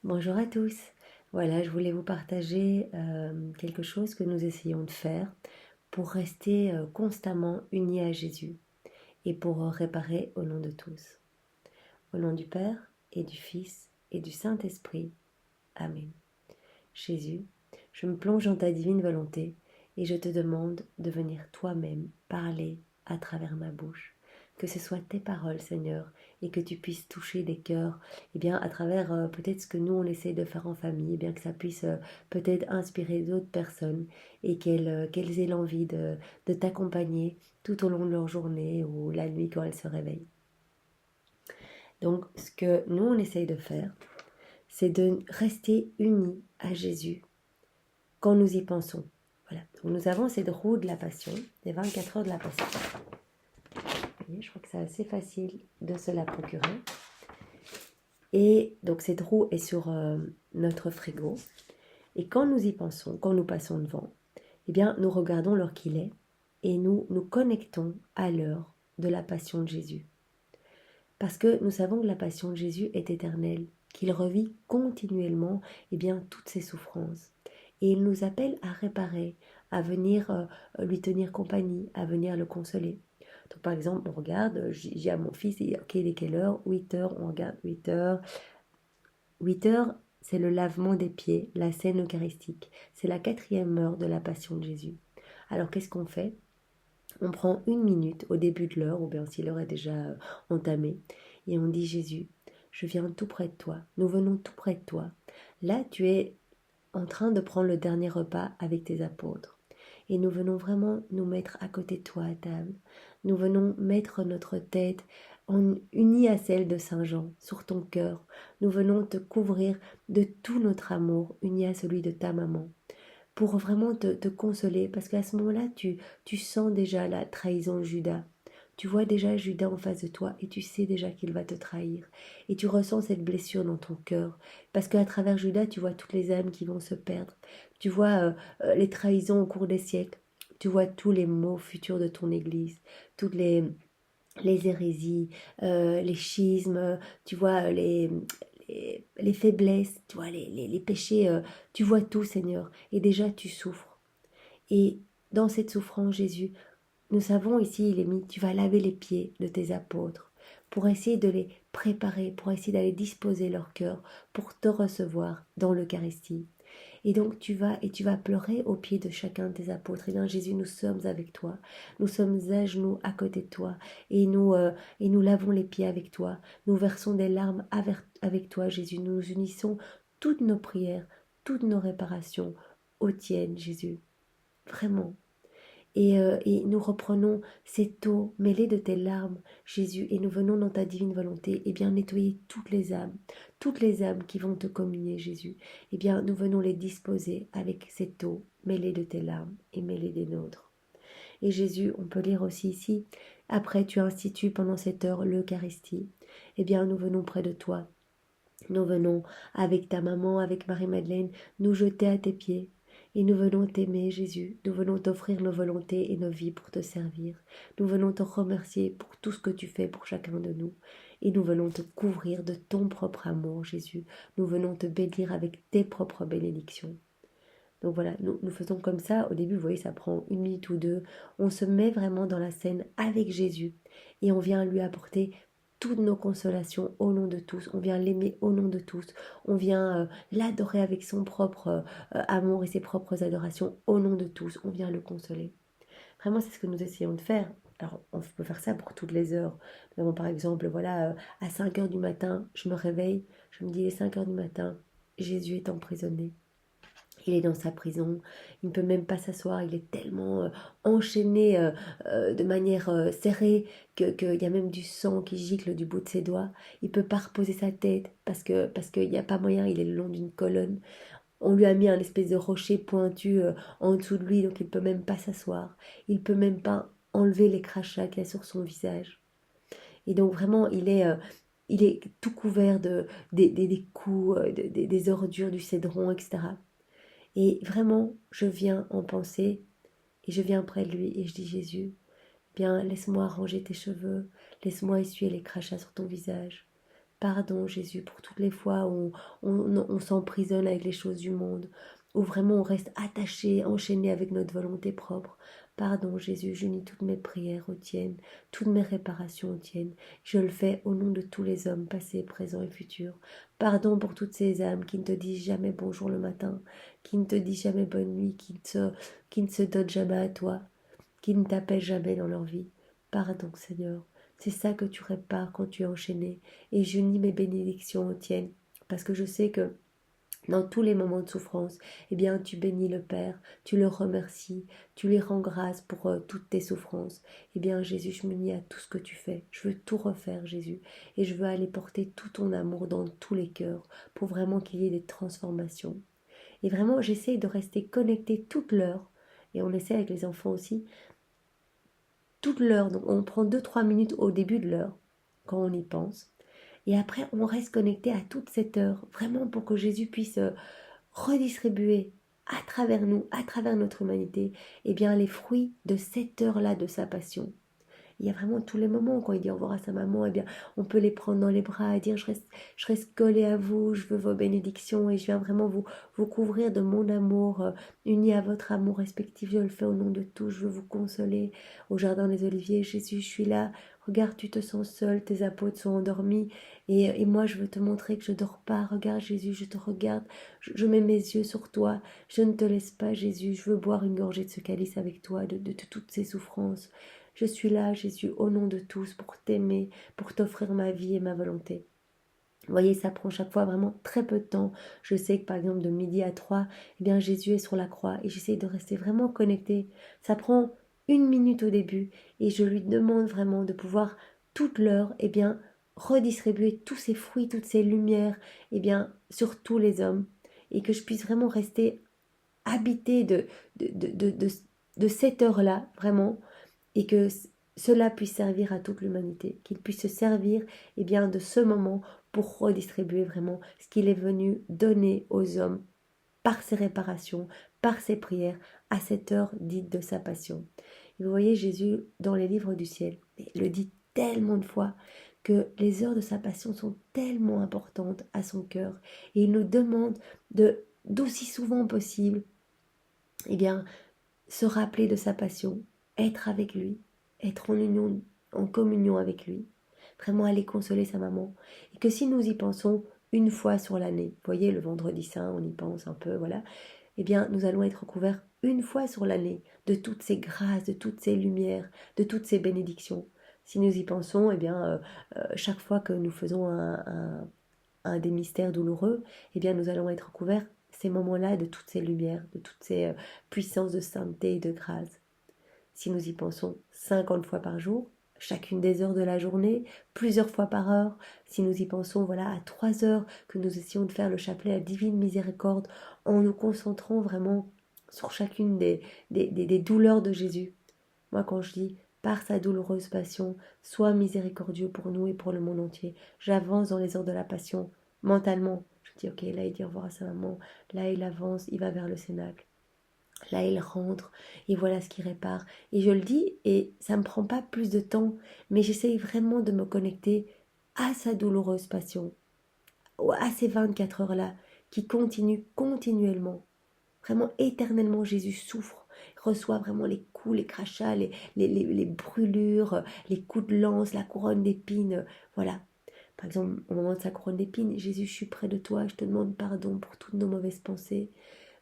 Bonjour à tous. Voilà, je voulais vous partager quelque chose que nous essayons de faire pour rester constamment unis à Jésus et pour réparer au nom de tous. Au nom du Père et du Fils et du Saint-Esprit. Amen. Jésus, je me plonge dans ta divine volonté et je te demande de venir toi-même parler à travers ma bouche. Que ce soit tes paroles, Seigneur, et que tu puisses toucher des cœurs, et bien à travers peut-être ce que nous on essaie de faire en famille, et bien que ça puisse peut-être inspirer d'autres personnes et qu'elles aient l'envie de t'accompagner tout au long de leur journée ou la nuit quand elles se réveillent. Donc ce que nous on essaye de faire, c'est de rester unis à Jésus quand nous y pensons. Voilà. Donc nous avons cette roue de la passion, les 24 heures de la passion. Vous voyez, je crois que c'est assez facile de se la procurer. Et donc cette roue est sur notre frigo. Et quand nous y pensons, quand nous passons devant, eh bien nous regardons l'heure qu'il est et nous nous connectons à l'heure de la passion de Jésus. Parce que nous savons que la passion de Jésus est éternelle, qu'il revit continuellement bien, toutes ses souffrances. Et il nous appelle à réparer, à venir lui tenir compagnie, à venir le consoler. Donc par exemple, on regarde, j'ai à mon fils, ok, il est quelle heure? 8 heures, on regarde 8 heures. 8 heures, c'est le lavement des pieds, la scène eucharistique. C'est la 4e heure de la passion de Jésus. Alors qu'est-ce qu'on fait? On prend 1 minute au début de l'heure, ou bien si l'heure est déjà entamée, et on dit Jésus, je viens tout près de toi, nous venons tout près de toi. Là, tu es en train de prendre le dernier repas avec tes apôtres. Et nous venons vraiment nous mettre à côté de toi à table. Nous venons mettre notre tête unie à celle de Saint Jean sur ton cœur. Nous venons te couvrir de tout notre amour uni à celui de ta maman pour vraiment te consoler, parce qu'à ce moment-là, tu sens déjà la trahison de Judas. Tu vois déjà Judas en face de toi et tu sais déjà qu'il va te trahir. Et tu ressens cette blessure dans ton cœur. Parce qu'à travers Judas, tu vois toutes les âmes qui vont se perdre. Tu vois les trahisons au cours des siècles. Tu vois tous les maux futurs de ton Église. Toutes les hérésies, les schismes, tu vois, les faiblesses, tu vois, les péchés, tu vois tout, Seigneur. Et déjà, tu souffres. Et dans cette souffrance, Jésus, nous savons ici, il est mis, tu vas laver les pieds de tes apôtres pour essayer de les préparer, pour essayer d'aller disposer leur cœur pour te recevoir dans l'Eucharistie. Et donc tu vas et tu vas pleurer aux pieds de chacun de tes apôtres. Et bien Jésus, nous sommes avec toi. Nous sommes à genoux à côté de toi. Et nous lavons les pieds avec toi. Nous versons des larmes avec toi, Jésus. Nous unissons toutes nos prières, toutes nos réparations aux tiennes, Jésus. Vraiment. Et nous reprenons cette eau mêlée de tes larmes, Jésus, et nous venons dans ta divine volonté, et bien nettoyer toutes les âmes qui vont te communier, Jésus. Et bien nous venons les disposer avec cette eau mêlée de tes larmes et mêlée des nôtres. Et Jésus, on peut lire aussi ici, après tu institues pendant cette heure l'Eucharistie. Eh bien nous venons près de toi. Nous venons avec ta maman, avec Marie-Madeleine, nous jeter à tes pieds. Et nous venons t'aimer, Jésus. Nous venons t'offrir nos volontés et nos vies pour te servir. Nous venons te remercier pour tout ce que tu fais pour chacun de nous. Et nous venons te couvrir de ton propre amour, Jésus. Nous venons te bénir avec tes propres bénédictions. Donc voilà, nous faisons comme ça. Au début, vous voyez, ça prend 1 minute ou deux. On se met vraiment dans la scène avec Jésus. Et on vient lui apporter toutes nos consolations au nom de tous. On vient l'aimer au nom de tous. On vient l'adorer avec son propre amour et ses propres adorations au nom de tous. On vient le consoler. Vraiment, c'est ce que nous essayons de faire. Alors, on peut faire ça pour toutes les heures. Nous avons par exemple, voilà, à 5 heures du matin, je me réveille, je me dis, il est 5 heures du matin, Jésus est emprisonné. Il est dans sa prison, il ne peut même pas s'asseoir, il est tellement enchaîné de manière serrée qu'il y a même du sang qui gicle du bout de ses doigts. Il ne peut pas reposer sa tête parce qu'il n'y a pas moyen, il est le long d'une colonne. On lui a mis un espèce de rocher pointu en dessous de lui, donc il ne peut même pas s'asseoir. Il ne peut même pas enlever les crachats qu'il y a sur son visage. Et donc vraiment, il est tout couvert des coups, des ordures, du cédron, etc. Et vraiment, je viens en pensée et je viens près de lui et je dis Jésus, bien laisse-moi arranger tes cheveux, laisse-moi essuyer les crachats sur ton visage. Pardon Jésus pour toutes les fois où on s'emprisonne avec les choses du monde, où vraiment on reste attaché, enchaîné avec notre volonté propre. Pardon Jésus, j'unis toutes mes prières aux tiennes, toutes mes réparations aux tiennes. Je le fais au nom de tous les hommes, passés, présents et futurs. Pardon pour toutes ces âmes qui ne te disent jamais bonjour le matin, qui ne te disent jamais bonne nuit, qui ne se donnent jamais à toi, qui ne t'appellent jamais dans leur vie. Pardon Seigneur, c'est ça que tu répares quand tu es enchaîné. Et j'unis mes bénédictions aux tiennes, parce que je sais que dans tous les moments de souffrance, eh bien, tu bénis le Père, tu le remercies, tu lui rends grâce pour toutes tes souffrances. Eh bien, Jésus, je m'unis à tout ce que tu fais. Je veux tout refaire, Jésus, et je veux aller porter tout ton amour dans tous les cœurs pour vraiment qu'il y ait des transformations. Et vraiment, j'essaie de rester connectée toute l'heure, et on essaie avec les enfants aussi, toute l'heure. Donc, on prend 2-3 minutes au début de l'heure, quand on y pense. Et après, on reste connecté à toute cette heure, vraiment pour que Jésus puisse redistribuer à travers nous, à travers notre humanité, eh bien, les fruits de cette heure-là de sa passion. Il y a vraiment tous les moments, quand il dit au revoir à sa maman, eh bien, on peut les prendre dans les bras et dire je reste collé à vous, je veux vos bénédictions et je viens vraiment vous couvrir de mon amour, uni à votre amour respectif, je le fais au nom de tous, je veux vous consoler. Au jardin des Oliviers, Jésus, je suis là, regarde, tu te sens seul, tes apôtres sont endormis et moi je veux te montrer que je dors pas, regarde Jésus, je te regarde, je mets mes yeux sur toi, je ne te laisse pas Jésus, je veux boire une gorgée de ce calice avec toi, de toutes ces souffrances. Je suis là, Jésus, au nom de tous, pour t'aimer, pour t'offrir ma vie et ma volonté. Vous voyez, ça prend chaque fois vraiment très peu de temps. Je sais que par exemple de midi à 3, eh bien Jésus est sur la croix et j'essaie de rester vraiment connectée. Ça prend 1 minute au début et je lui demande vraiment de pouvoir toute l'heure, eh bien, redistribuer tous ces fruits, toutes ces lumières, eh bien, sur tous les hommes et que je puisse vraiment rester habitée de cette heure-là, vraiment, et que cela puisse servir à toute l'humanité, qu'il puisse se servir eh bien, de ce moment pour redistribuer vraiment ce qu'il est venu donner aux hommes par ses réparations, par ses prières, à cette heure dite de sa passion. Et vous voyez, Jésus, dans les livres du ciel, il le dit tellement de fois que les heures de sa passion sont tellement importantes à son cœur et il nous demande d'aussi souvent possible eh bien, se rappeler de sa passion, être avec lui, être en union, en communion avec lui, vraiment aller consoler sa maman. Et que si nous y pensons une fois sur l'année, vous voyez, le vendredi saint, on y pense un peu, voilà, eh bien, nous allons être couverts une fois sur l'année de toutes ces grâces, de toutes ces lumières, de toutes ces bénédictions. Si nous y pensons, eh bien, chaque fois que nous faisons un des mystères douloureux, eh bien, nous allons être couverts ces moments-là de toutes ces lumières, de toutes ces puissances de sainteté et de grâce. Si nous y pensons 50 fois par jour, chacune des heures de la journée, plusieurs fois par heure, si nous y pensons voilà à 3 heures que nous essayons de faire le chapelet à la divine miséricorde en nous concentrant vraiment sur chacune des douleurs de Jésus. Moi quand je dis par sa douloureuse passion, sois miséricordieux pour nous et pour le monde entier. J'avance dans les heures de la passion, mentalement. Je dis ok, là il dit au revoir à sa maman, là il avance, il va vers le cénacle. Là, il rentre et voilà ce qu'il répare. Et je le dis, et ça ne me prend pas plus de temps, mais j'essaye vraiment de me connecter à sa douloureuse passion, à ces 24 heures-là, qui continuent continuellement. Vraiment, éternellement, Jésus souffre, reçoit vraiment les coups, les crachats, les brûlures, les coups de lance, la couronne d'épines. Voilà. Par exemple, au moment de sa couronne d'épines, Jésus, je suis près de toi, je te demande pardon pour toutes nos mauvaises pensées,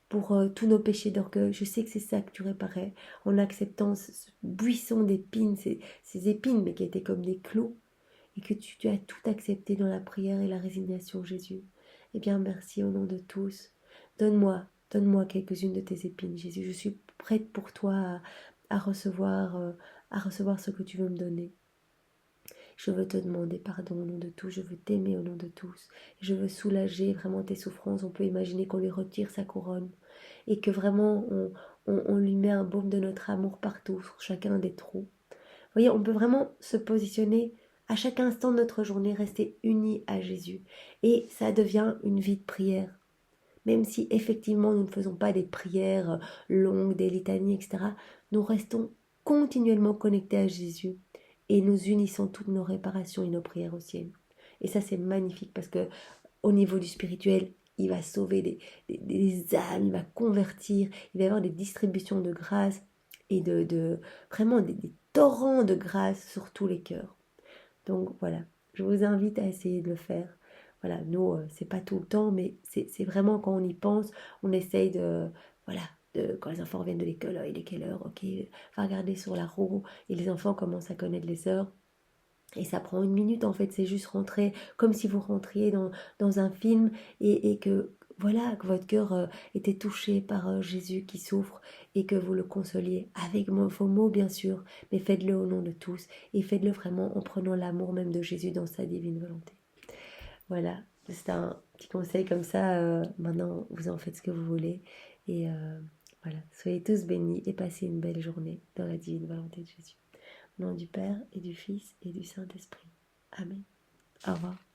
pour tous nos péchés d'orgueil. Je sais que c'est ça que tu réparais en acceptant ce buisson d'épines, ces épines, mais qui étaient comme des clous, et que tu as tout accepté dans la prière et la résignation, Jésus. Eh bien, merci au nom de tous. Donne-moi quelques-unes de tes épines, Jésus. Je suis prête pour toi à recevoir ce que tu veux me donner. Je veux te demander pardon au nom de tous, je veux t'aimer au nom de tous, je veux soulager vraiment tes souffrances. On peut imaginer qu'on lui retire sa couronne et que vraiment on lui met un baume de notre amour partout, sur chacun des trous. Vous voyez, on peut vraiment se positionner à chaque instant de notre journée, rester unis à Jésus. Et ça devient une vie de prière. Même si effectivement nous ne faisons pas des prières longues, des litanies, etc., nous restons continuellement connectés à Jésus et nous unissons toutes nos réparations et nos prières au ciel. Et ça, c'est magnifique parce que au niveau du spirituel, il va sauver des âmes, il va convertir, il va y avoir des distributions de grâce et vraiment des torrents de grâce sur tous les cœurs. Donc voilà, je vous invite à essayer de le faire. Voilà, nous, c'est pas tout le temps, mais c'est vraiment quand on y pense, on essaye de, voilà, quand les enfants reviennent de l'école, il est quelle heure? Ok, va regarder sur la roue, et les enfants commencent à connaître les heures. Et ça prend une minute en fait, c'est juste rentrer comme si vous rentriez dans un film et que voilà, que votre cœur était touché par Jésus qui souffre et que vous le consoliez avec vos mots bien sûr, mais faites-le au nom de tous et faites-le vraiment en prenant l'amour même de Jésus dans sa divine volonté. Voilà, c'est un petit conseil comme ça, maintenant vous en faites ce que vous voulez et voilà, soyez tous bénis et passez une belle journée dans la divine volonté de Jésus. Au nom du Père et du Fils et du Saint-Esprit. Amen. Au revoir.